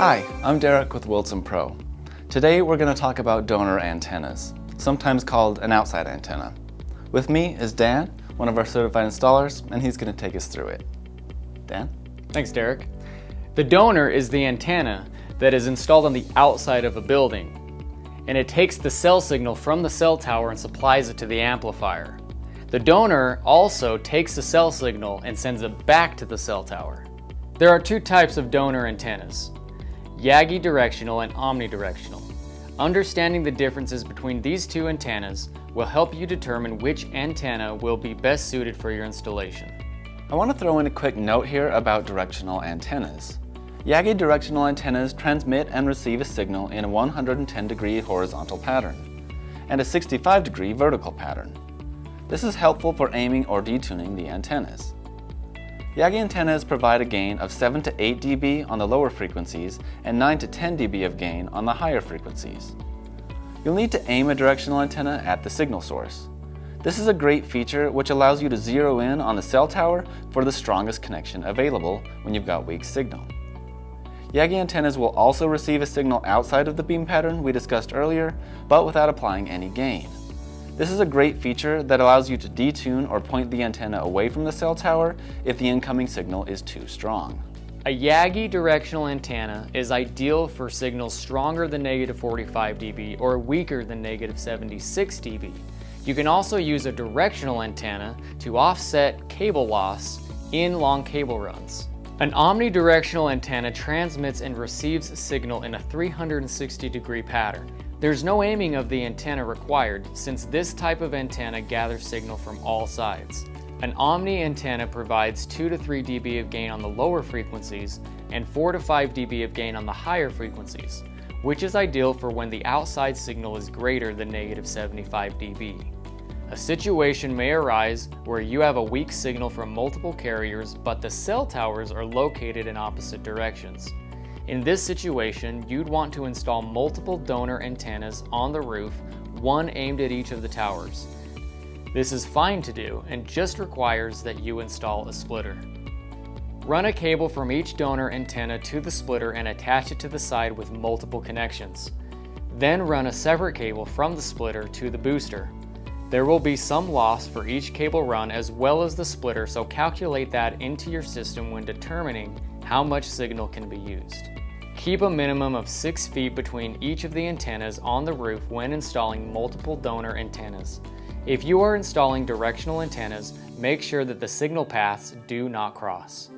Hi, I'm Derek with Wilson Pro. Today we're going to talk about donor antennas, sometimes called an outside antenna. With me is Dan, one of our certified installers, and he's going to take us through it. Dan? Thanks, Derek. The donor is the antenna that is installed on the outside of a building, and it takes the cell signal from the cell tower and supplies it to the amplifier. The donor also takes the cell signal and sends it back to the cell tower. There are two types of donor antennas, Yagi directional and omnidirectional. Understanding the differences between these two antennas will help you determine which antenna will be best suited for your installation. I want to throw in a quick note here about directional antennas. Yagi directional antennas transmit and receive a signal in a 110-degree horizontal pattern and a 65-degree vertical pattern. This is helpful for aiming or detuning the antennas. Yagi antennas provide a gain of 7 to 8 dB on the lower frequencies and 9 to 10 dB of gain on the higher frequencies. You'll need to aim a directional antenna at the signal source. This is a great feature which allows you to zero in on the cell tower for the strongest connection available when you've got weak signal. Yagi antennas will also receive a signal outside of the beam pattern we discussed earlier, but without applying any gain. This is a great feature that allows you to detune or point the antenna away from the cell tower if the incoming signal is too strong. A Yagi directional antenna is ideal for signals stronger than -45 dB or weaker than -76 dB. You can also use a directional antenna to offset cable loss in long cable runs. An omnidirectional antenna transmits and receives a signal in a 360-degree pattern. There's no aiming of the antenna required since this type of antenna gathers signal from all sides. An Omni antenna provides 2 to 3 dB of gain on the lower frequencies and 4 to 5 dB of gain on the higher frequencies, which is ideal for when the outside signal is greater than -75 dB. A situation may arise where you have a weak signal from multiple carriers, but the cell towers are located in opposite directions. In this situation, you'd want to install multiple donor antennas on the roof, one aimed at each of the towers. This is fine to do and just requires that you install a splitter. Run a cable from each donor antenna to the splitter and attach it to the side with multiple connections. Then run a separate cable from the splitter to the booster. There will be some loss for each cable run as well as the splitter, so calculate that into your system when determining how much signal can be used. Keep a minimum of 6 feet between each of the antennas on the roof when installing multiple donor antennas. If you are installing directional antennas, make sure that the signal paths do not cross.